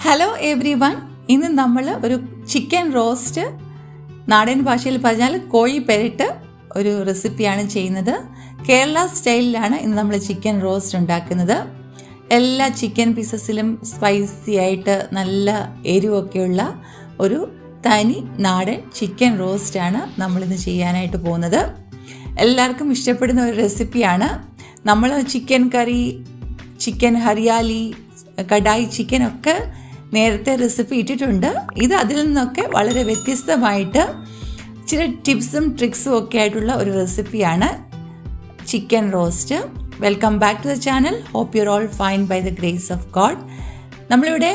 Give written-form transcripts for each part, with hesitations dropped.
Hello every one, ഇന്ന് നമ്മൾ ഒരു ചിക്കൻ റോസ്റ്റ്, നാടൻ ഭാഷയിൽ പറഞ്ഞാൽ കോഴി പെരട്ട് ഒരു റെസിപ്പിയാണ് ചെയ്യുന്നത്. കേരള സ്റ്റൈലിലാണ് ഇന്ന് നമ്മൾ ചിക്കൻ റോസ്റ്റ് ഉണ്ടാക്കുന്നത്. എല്ലാ ചിക്കൻ പീസസിലും സ്പൈസി ആയിട്ട് നല്ല എരിവൊക്കെയുള്ള ഒരു തനി നാടൻ ചിക്കൻ റോസ്റ്റാണ് നമ്മളിന്ന് ചെയ്യാനായിട്ട് പോകുന്നത്. എല്ലാവർക്കും ഇഷ്ടപ്പെടുന്ന ഒരു റെസിപ്പിയാണ്. നമ്മൾ ചിക്കൻ കറി, ചിക്കൻ ഹരിയാലി, കടായി ചിക്കൻ ഒക്കെ നേരത്തെ റെസിപ്പി ഇട്ടിട്ടുണ്ട്. ഇത് അതിൽ നിന്നൊക്കെ വളരെ വ്യത്യസ്തമായിട്ട് ചില ടിപ്സും ട്രിക്സും ഒക്കെ ആയിട്ടുള്ള ഒരു റെസിപ്പിയാണ് chicken roast. Welcome back to the channel. Hope you all fine by the grace of God. നമ്മളിവിടെ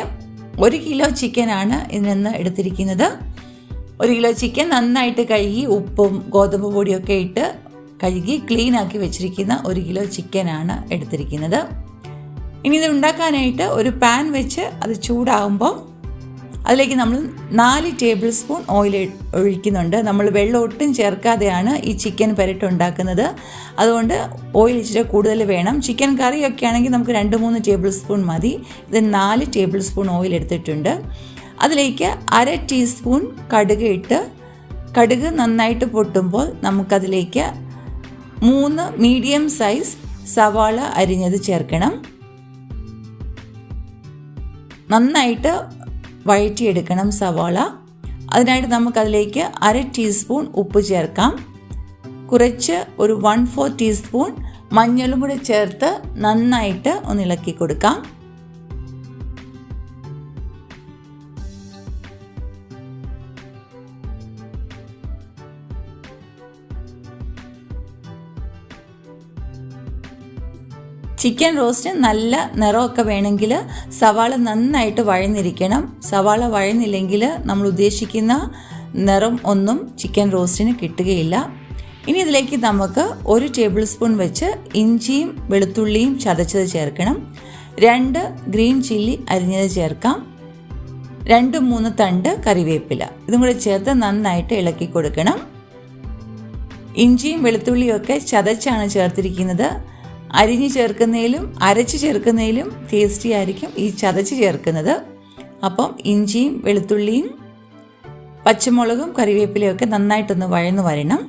1 കിലോ ചിക്കനാണ് ഇതിൽ നിന്ന് എടുത്തിരിക്കുന്നത്. 1 കിലോ ചിക്കൻ നന്നായിട്ട് കഴുകി ഉപ്പും ഗോതമ്പ് പൊടിയൊക്കെ ഇട്ട് കഴുകി ക്ലീൻ ആക്കി വെച്ചിരിക്കുന്ന 1 കിലോ ചിക്കനാണ് എടുത്തിരിക്കുന്നത്. ഇനി ഇത് ഉണ്ടാക്കാനായിട്ട് ഒരു പാൻ വെച്ച് അത് ചൂടാകുമ്പോൾ അതിലേക്ക് നമ്മൾ 4 ടേബിൾ സ്പൂൺ ഓയിൽ ഒഴിക്കുന്നുണ്ട്. നമ്മൾ വെള്ളം ഒട്ടും ചേർക്കാതെയാണ് ഈ ചിക്കൻ പെരട്ട് ഉണ്ടാക്കുന്നത്. അതുകൊണ്ട് ഓയിൽ ഇച്ചിരി കൂടുതൽ വേണം. ചിക്കൻ കറിയൊക്കെ ആണെങ്കിൽ നമുക്ക് 2-3 ടേബിൾ സ്പൂൺ മതി. ഇത് 4 ടേബിൾ സ്പൂൺ ഓയിൽ എടുത്തിട്ടുണ്ട്. അതിലേക്ക് 1/2 ടീസ്പൂൺ കടുക് ഇട്ട്, കടുക് നന്നായിട്ട് പൊട്ടുമ്പോൾ നമുക്കതിലേക്ക് 3 മീഡിയം സൈസ് സവാള അരിഞ്ഞത് ചേർക്കണം. നന്നായിട്ട് വഴറ്റിയെടുക്കണം സവാള. അതിനായിട്ട് നമുക്കതിലേക്ക് 1/2 ടീസ്പൂൺ ഉപ്പ് ചേർക്കാം. കുറച്ച് ഒരു 1/4 ടീസ്പൂൺ മഞ്ഞളും കൂടി ചേർത്ത് നന്നായിട്ട് ഒന്ന് ഇളക്കി കൊടുക്കാം. ചിക്കൻ റോസ്റ്റ് നല്ല നിറമൊക്കെ വേണമെങ്കിൽ സവാള നന്നായിട്ട് വഴന്നിരിക്കണം. സവാള വഴന്നില്ലെങ്കിൽ നമ്മൾ ഉദ്ദേശിക്കുന്ന നിറം ഒന്നും ചിക്കൻ റോസ്റ്റിന് കിട്ടുകയില്ല. ഇനി ഇതിലേക്ക് നമുക്ക് 1 ടേബിൾ സ്പൂൺ വെച്ച് ഇഞ്ചിയും വെളുത്തുള്ളിയും ചതച്ചത് ചേർക്കണം. 2 ഗ്രീൻ ചില്ലി അരിഞ്ഞത് ചേർക്കാം. 2-3 തണ്ട് കറിവേപ്പില ഇതും കൂടെ ചേർത്ത് നന്നായിട്ട് ഇളക്കി കൊടുക്കണം. ഇഞ്ചിയും വെളുത്തുള്ളിയും ഒക്കെ ചതച്ചാണ് ചേർത്തിരിക്കുന്നത്. അരിഞ്ഞ് ചേർക്കുന്നതിലും അരച്ച് ചേർക്കുന്നതിലും ടേസ്റ്റി ആയിരിക്കും ഈ ചതച്ച് ചേർക്കുന്നത്. അപ്പം ഇഞ്ചിയും വെളുത്തുള്ളിയും പച്ചമുളകും കറിവേപ്പിലയും ഒക്കെ നന്നായിട്ടൊന്ന് വഴന്ന് വരണം.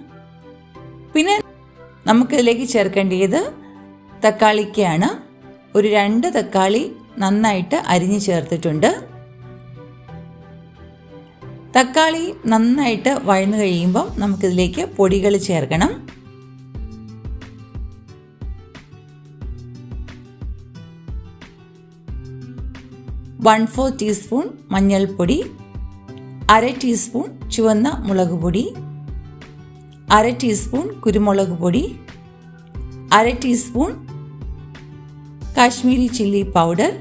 പിന്നെ നമുക്കിതിലേക്ക് ചേർക്കേണ്ടത് തക്കാളിക്കാണ്. ഒരു 2 തക്കാളി നന്നായിട്ട് അരിഞ്ഞ് ചേർത്തിട്ടുണ്ട്. തക്കാളി നന്നായിട്ട് വഴന്നു കഴിയുമ്പം നമുക്കിതിലേക്ക് പൊടികൾ ചേർക്കണം. 1/4 ടീസ്പൂൺ മഞ്ഞൾപ്പൊടി, 1/2 ടീസ്പൂൺ ചുവന്ന മുളക് പൊടി, 1/2 ടീസ്പൂൺ കുരുമുളക് പൊടി, 1/2 teaspoon Kashmiri chilli powder,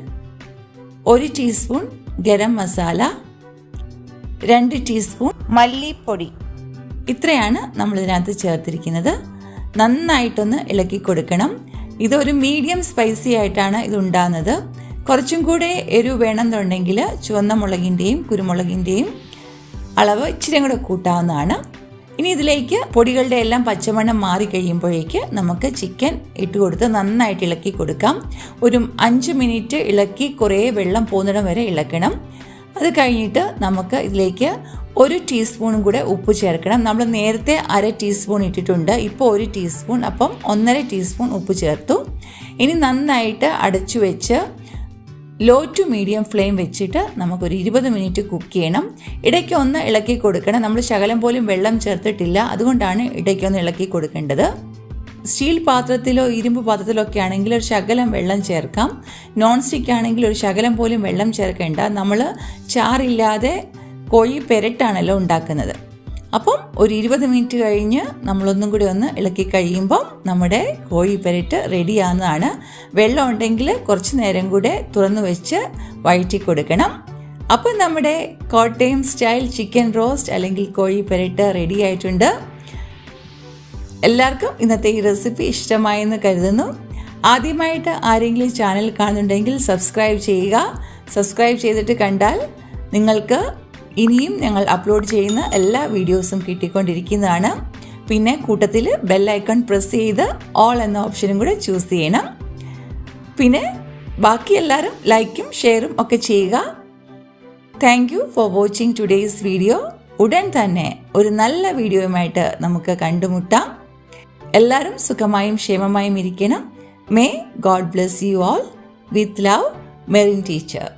1 teaspoon garam masala, 2 teaspoon മല്ലിപ്പൊടി. ഇത്രയാണ് നമ്മൾ ഇതിനകത്ത് ചേർത്തിരിക്കുന്നത്. നന്നായിട്ടൊന്ന് ഇളക്കി കൊടുക്കണം. ഇതൊരു മീഡിയം സ്പൈസി ആയിട്ടാണ് ഇത് ഉണ്ടാകുന്നത്. കുറച്ചും കൂടെ എരിവ് വേണമെന്നുണ്ടെങ്കിൽ ചുവന്ന മുളകിൻ്റെയും കുരുമുളകിൻ്റെയും അളവ് ഇച്ചിരി കൂടെ കൂട്ടാവുന്നതാണ്. ഇനി ഇതിലേക്ക് പൊടികളുടെ എല്ലാം പച്ചമണം മാറി കഴിയുമ്പോഴേക്ക് നമുക്ക് ചിക്കൻ ഇട്ട് കൊടുത്ത് നന്നായിട്ട് ഇളക്കി കൊടുക്കാം. ഒരു 5 മിനിറ്റ് ഇളക്കി കുറേ വെള്ളം പോകുന്നിടം വരെ ഇളക്കണം. അത് കഴിഞ്ഞിട്ട് നമുക്ക് ഇതിലേക്ക് 1 ടീസ്പൂണും കൂടെ ഉപ്പ് ചേർക്കണം. നമ്മൾ നേരത്തെ 1/2 ടീസ്പൂൺ ഇട്ടിട്ടുണ്ട്. ഇപ്പോൾ 1 ടീസ്പൂൺ, അപ്പം 1.5 ടീസ്പൂൺ ഉപ്പ് ചേർത്തു. ഇനി നന്നായിട്ട് അടച്ചു വെച്ച് ലോ ടു മീഡിയം ഫ്ലെയിം വെച്ചിട്ട് നമുക്കൊരു 20 മിനിറ്റ് കുക്ക് ചെയ്യണം. ഇടയ്ക്ക് ഒന്ന് ഇളക്കി കൊടുക്കണം. നമ്മൾ ശകലം പോലും വെള്ളം ചേർത്തിട്ടില്ല, അതുകൊണ്ടാണ് ഇടയ്ക്കൊന്ന് ഇളക്കി കൊടുക്കേണ്ടത്. സ്റ്റീൽ പാത്രത്തിലോ ഇരുമ്പ് പാത്രത്തിലോ ഒക്കെ ആണെങ്കിൽ ഒരു ശകലം വെള്ളം ചേർക്കാം. നോൺ സ്റ്റിക്ക് ആണെങ്കിൽ ഒരു ശകലം പോലും വെള്ളം ചേർക്കേണ്ട. നമ്മൾ ചാറില്ലാതെ കോഴി പെരട്ടാണല്ലോ ഉണ്ടാക്കുന്നത്. അപ്പം ഒരു 20 മിനിറ്റ് കഴിഞ്ഞ് നമ്മളൊന്നും കൂടി ഒന്ന് ഇളക്കി കഴിയുമ്പം നമ്മുടെ കോഴി പെരട്ട് റെഡിയാകുന്നതാണ്. വെള്ളം ഉണ്ടെങ്കിൽ കുറച്ച് നേരം കൂടെ തുറന്നു വെച്ച് വഴറ്റി കൊടുക്കണം. അപ്പം നമ്മുടെ കോട്ടയം സ്റ്റൈൽ ചിക്കൻ റോസ്റ്റ് അല്ലെങ്കിൽ കോഴി പെരട്ട് റെഡി ആയിട്ടുണ്ട്. എല്ലാവർക്കും ഇന്നത്തെ ഈ റെസിപ്പി ഇഷ്ടമായെന്ന് കരുതുന്നു. ആദ്യമായിട്ട് ആരെങ്കിലും ചാനൽ കാണുന്നുണ്ടെങ്കിൽ സബ്സ്ക്രൈബ് ചെയ്യുക. സബ്സ്ക്രൈബ് ചെയ്തിട്ട് കണ്ടാൽ നിങ്ങൾക്ക് ഇനിയും ഞങ്ങൾ അപ്ലോഡ് ചെയ്യുന്ന എല്ലാ വീഡിയോസും കിട്ടിക്കൊണ്ടിരിക്കുന്നതാണ്. പിന്നെ കൂട്ടത്തിൽ ബെൽ ഐക്കൺ പ്രസ് ചെയ്ത് ഓൾ എന്ന ഓപ്ഷനും കൂടെ ചൂസ് ചെയ്യണം. പിന്നെ ബാക്കി എല്ലാവരും ലൈക്കും ഷെയറും ഒക്കെ ചെയ്യുക. Thank you for watching today's video. ഉടൻ തന്നെ ഒരു നല്ല വീഡിയോയുമായിട്ട് നമുക്ക് കണ്ടുമുട്ടാം. എല്ലാവരും സുഖമായും ക്ഷേമമായും ഇരിക്കണം. May God bless you all. With love, Merin teacher.